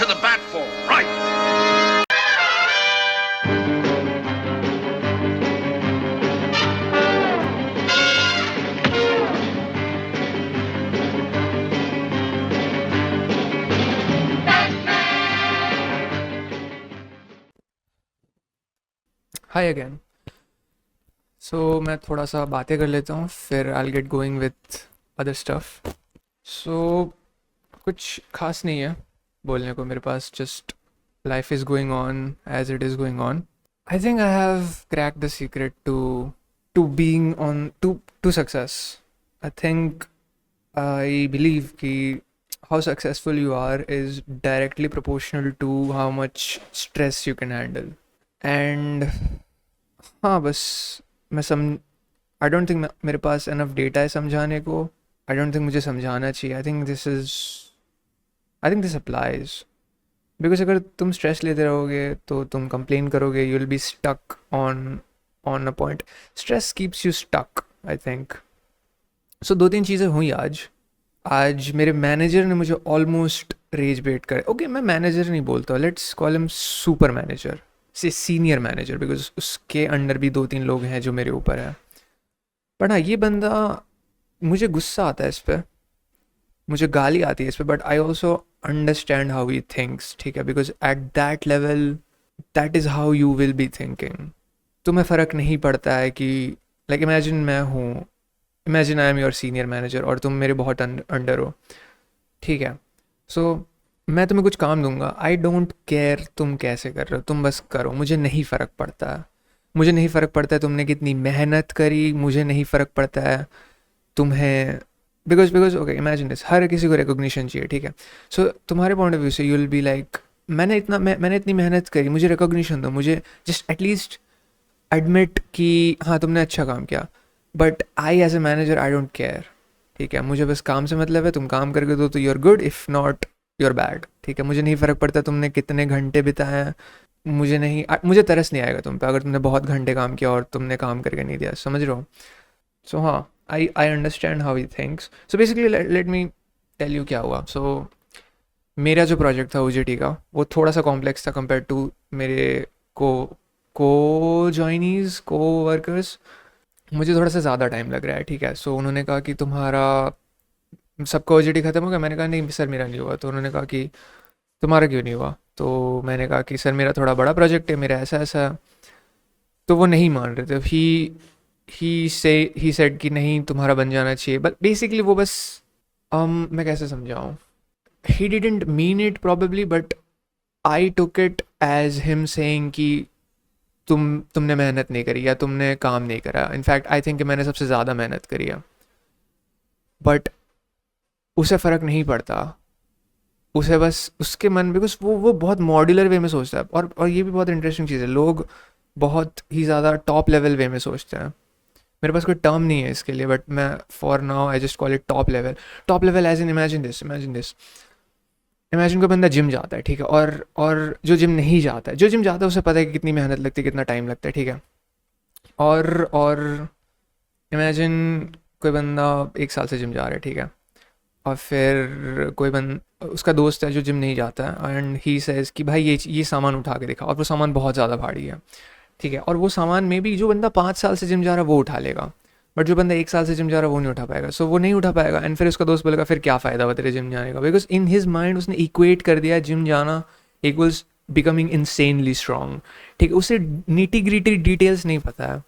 the bat for? Right. Hi again. So मैं थोड़ा सा बातें कर लेता हूँ, फिर I get going with other stuff. So कुछ खास नहीं है बोलने को मेरे पास, just life is going on as it is going on. I think I have crack the secret to being on to success. I think I believe कि how successful you are is directly proportional to how much stress you can handle. And हाँ बस मैं I don't think मेरे पास enough data है समझाने को। I don't think मुझे समझाना चाहिए। I think this applies because अगर तुम स्ट्रेस लेते रहोगे तो तुम कंप्लेन करोगे, you will be stuck on a point. Stress keeps you stuck I think. So 2-3 चीज़ें हुई आज मेरे मैनेजर ने मुझे ऑलमोस्ट रेज बेट करे। ओके मैं मैनेजर नहीं बोलता, let's call him super manager से सीनियर मैनेजर, बिकॉज उसके अंडर भी 2-3 लोग हैं जो मेरे ऊपर है। बट हाँ ये बंदा, मुझे गुस्सा आता है इस पर, मुझे गाली आती है इस पर, but I also understand how he thinks, ठीक है, because at that level that is how you will be thinking. तुम्हें फ़र्क नहीं पड़ता है कि like imagine I am your senior manager और तुम मेरे बहुत अंडर हो, ठीक है। सो मैं तुम्हें कुछ काम दूंगा, आई डोंट केयर तुम कैसे कर रहे हो, तुम बस करो, मुझे नहीं फ़र्क पड़ता है। मुझे नहीं फ़र्क पड़ता है तुमने कितनी मेहनत करी, मुझे नहीं फ़र्क पड़ता है तुम्हें, बिकॉज ओके इमेजिन दिस, हर किसी को रिकॉग्निशन चाहिए, ठीक है। सो तुम्हारे पॉइंट ऑफ व्यू से यू विल बी लाइक मैंने इतनी मेहनत करी, मुझे रिकॉग्निशन दो, मुझे जस्ट एटलीस्ट एडमिट कि हाँ तुमने अच्छा काम किया। But I as a manager I don't care, ठीक है। मुझे बस काम से मतलब है, तुम काम करके दो तो you are good, if not you are bad, ठीक है। मुझे नहीं फ़र्क पड़ता तुमने कितने घंटे बिताए हैं, मुझे तरस नहीं आएगा तुम पे अगर तुमने बहुत घंटे काम किया और तुमने काम करके नहीं दिया, समझ रहे हो। सो हाँ I understand how he thinks. So basically let me tell you क्या हुआ। सो मेरा जो प्रोजेक्ट था OJT का, वो थोड़ा सा कॉम्प्लेक्स था कंपेयर टू मेरे को जॉइनीज़ को वर्कर्स। मुझे थोड़ा सा ज़्यादा टाइम लग रहा है, ठीक है। सो उन्होंने कहा कि तुम्हारा सबका OJT ख़त्म हो गया। मैंने कहा नहीं सर मेरा नहीं हुआ। तो उन्होंने कहा कि तुम्हारा क्यों नहीं हुआ। तो मैंने कहा कि सर मेरा थोड़ा बड़ा प्रोजेक्ट है, मेरा ऐसा ऐसा। तो वो नहीं मान रहे थे। ही सेड कि नहीं तुम्हारा बन जाना चाहिए, बट बेसिकली वो बस मैं कैसे समझाऊँ, he didn't mean it probably, but I took it as him saying कि तुमने मेहनत नहीं करी या तुमने काम नहीं करा। इनफैक्ट आई थिंक मैंने सबसे ज़्यादा मेहनत करी है, बट उसे फ़र्क नहीं पड़ता। उसे बस उसके मन, बिकॉज वो बहुत मॉड्यूलर वे में सोचता है। और ये भी बहुत इंटरेस्टिंग चीज़ है, लोग बहुत ही ज़्यादा टॉप लेवल वे में सोचते हैं। मेरे पास कोई टर्म नहीं है इसके लिए, बट मैं for now I just call it top level as in imagine this imagine कोई बंदा जिम जाता है, ठीक है, और जो जिम नहीं जाता है, जो जिम जाता है उसे पता है कि कितनी मेहनत लगती है, कितना टाइम लगता है, ठीक है। और इमेजिन कोई बंदा 1 साल से जिम जा रहा है, ठीक है, और फिर उसका दोस्त है जो जिम नहीं जाता है, एंड ही सेज कि भाई ये सामान उठा के दिखा, और वो सामान बहुत ज़्यादा भारी है, ठीक है। और वो सामान में भी जो बंदा 5 साल से जिम जा रहा है वो उठा लेगा, बट जो बंदा 1 साल से जिम जा रहा है वो नहीं उठा पाएगा। सो वो नहीं उठा पाएगा, एंड फिर उसका दोस्त बोलेगा फिर क्या फ़ायदा हुआ तेरे जिम जाने का, बिकॉज इन हिज माइंड उसने इक्वेट कर दिया जिम जाना इक्वल्स बिकमिंग इंसेनली स्ट्रॉन्ग, ठीक है। उसे नीटी ग्रीटी डिटेल्स नहीं पता है,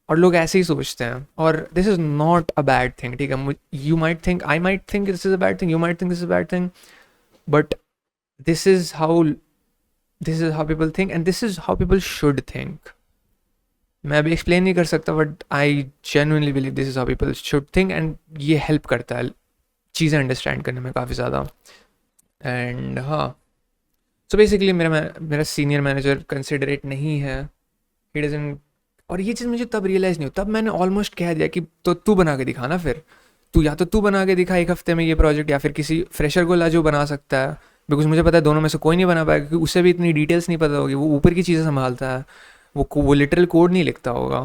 और लोग ऐसे ही सोचते हैं। और this is not a bad thing, ठीक है। You might think, I might think this is a bad thing, you might think this is a bad thing, but this is how people think, and this is how people should think. मैं अभी explain नहीं कर सकता, but I genuinely believe this is how people should think, and ये help करता है चीज़ें understand करने में काफ़ी ज़्यादा। एंड हाँ, सो बेसिकली मेरा सीनियर मैनेजर कंसिडरेट नहीं है, ही डजंट। और ये चीज़ मुझे तब रियलाइज़ नहीं हुई, तब मैंने ऑलमोस्ट कह दिया कि तो तू बना के दिखा ना, फिर तू बना के दिखा 1 हफ्ते में ये प्रोजेक्ट, या फिर किसी फ्रेशर को ला जो बना सकता है, बिकॉज मुझे पता है दोनों में से कोई नहीं बना पाएगा, क्योंकि उसे भी इतनी डिटेल्स नहीं पता होगी, वो ऊपर की चीज़ें संभालता है, वो लिटरल कोड नहीं लिखता होगा।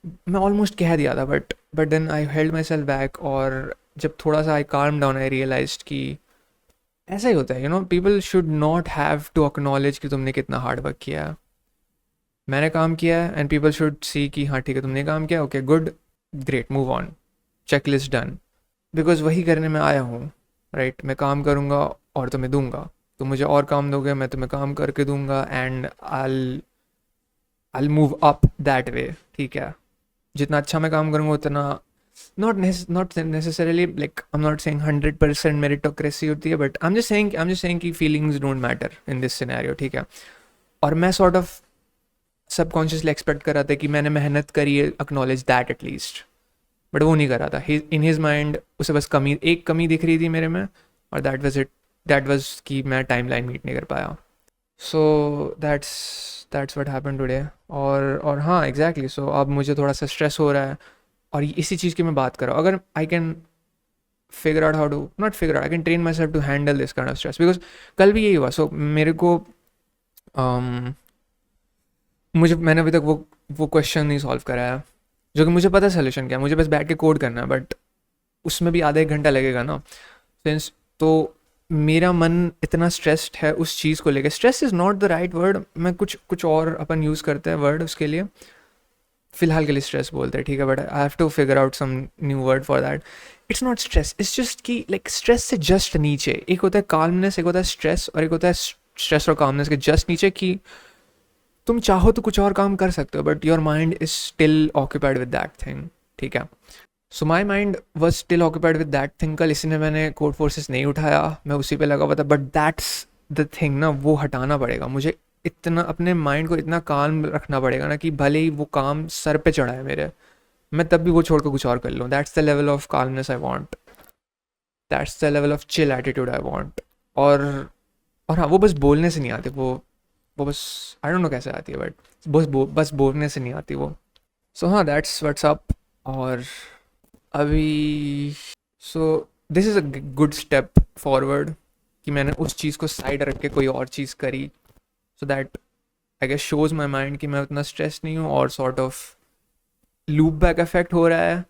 मैं ऑलमोस्ट कह दिया था, but then I held myself back, और जब थोड़ा सा आई काम डाउन आई रियलाइज कि ऐसा ही होता है, you know, people should not have to acknowledge कि तुमने कितना हार्ड वर्क किया है। मैंने काम किया है एंड पीपल शुड सी कि हाँ ठीक है तुमने काम किया, okay good, great, move on, checklist done. Because वही करने में आया हूँ, राइट। मैं काम करूँगा और तुम्हें दूंगा, तुम मुझे और काम दोगे, मैं तुम्हें काम करके दूंगा, and I move up that way, ठीक है। जितना अच्छा मैं काम करूँगा उतना, not necessarily, like I'm not saying 100% meritocracy होती है, but I'm just saying कि feelings don't matter in this scenario, ठीक है। और मैं sort of subconsciously expect कर रहा था कि मैंने मेहनत करी है, acknowledge that at least, but वो नहीं कर रहा था। In his mind उसे बस एक कमी दिख रही थी मेरे में, और that was it, that was कि मैं timeline meet नहीं कर पाया। So that's what happened today। और हाँ exactly, so अब मुझे थोड़ा सा stress हो रहा है, और इसी चीज़ की मैं बात कर रहा हूँ। अगर I can figure out how to, not figure out, I can train myself to handle this kind of stress, because कल भी यही हुआ। सो मेरे को मैंने अभी तक वो क्वेश्चन नहीं सॉल्व कराया, जो कि मुझे पता है सोल्यूशन क्या है, मुझे बस बैठ के कोड करना है, बट उसमें भी आधा एक घंटा लगेगा ना। सिंस तो मेरा मन इतना स्ट्रेस्ड है उस चीज़ को लेकर। Stress is not the right word, मैं कुछ और अपन यूज़ करते हैं वर्ड उसके लिए, फिलहाल के लिए स्ट्रेस बोलते हैं, ठीक है, but I have to figure out some new word for that. It's not stress, it's just कि लाइक स्ट्रेस से जस्ट नीचे एक होता है काल्मनेस, एक होता है स्ट्रेस, और एक होता है स्ट्रेस और काल्मनेस के जस्ट नीचे, कि तुम चाहो तो कुछ और काम कर सकते हो, but your mind is still occupied with that thing, ठीक है। So my mind was still occupied with that thing. कल इसलिए मैंने कोड फोर्सेस नहीं उठाया, मैं उसी पे लगा हुआ था, बट दैट्स द थिंग ना, वो हटाना पड़ेगा मुझे। इतना अपने माइंड को इतना काम रखना पड़ेगा ना, कि भले ही वो काम सर पे चढ़ा है मेरे, मैं तब भी वो छोड़ कर कुछ और कर लूँ। That's the level of calmness I want, that's the level of chill attitude I want. और हाँ, वो बस बोलने से नहीं आती, वो बस आई डोंट नो कैसे आती है, बट बस बोलने से नहीं आती वो। सो हाँ, दैट्स व्हाट्स अप। और अभी this is a good step forward कि मैंने उस चीज़ को साइड रख के कोई और चीज़ करी, so that I guess shows my mind कि मैं उतना स्ट्रेस नहीं हूँ, और sort of loop back effect हो रहा है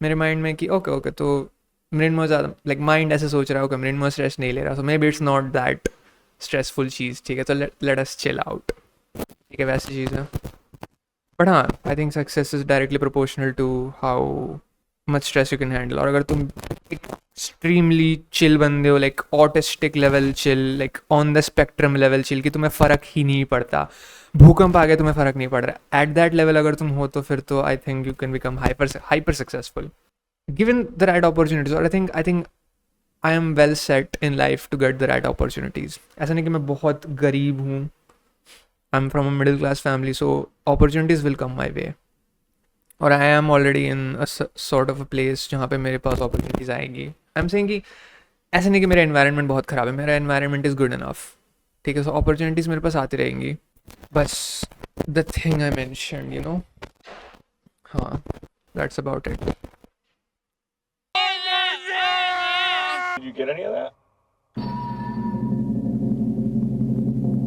मेरे माइंड में कि ओके तो मृणमोह ज़्यादा, लाइक माइंड ऐसे सोच रहा है कि मृणमोह स्ट्रेस नहीं ले रहा, so maybe it's not that stressful चीज़, ठीक है, तो लेट अस चिल आउट, ठीक है, वैसी चीज़ है। बट हाँ, I think success is directly proportional to how much stress you can handle. और अगर तुम एक एक्सट्रीमली चिल बंदे हो, like autistic level chill, like on the spectrum level chill, कि तुम्हें फ़र्क ही नहीं पड़ता, भूकंप आ गया तुम्हें फ़र्क नहीं पड़ रहा, एट दैट लेवल अगर तुम हो, तो फिर तो I think you can become hyper successful given the right opportunities. और I think I am well set in life to get the right opportunities. ऐसा नहीं कि मैं बहुत गरीब हूँ, I am from a middle class family, so opportunities will come my way, और I am already in a sort of a place जहाँ पे मेरे पास अपॉर्चुनिटीज़ आएंगी। आई एम सेइंग कि ऐसा नहीं कि मेरा एनवायरनमेंट बहुत ख़राब है, मेरा एनवायरनमेंट इज़ गुड इनफ, ठीक है, सो अपॉर्चुनिटीज़ मेरे पास आती रहेंगी। बस the thing I mention, you know, हाँ, that's about it. Did you get any of that?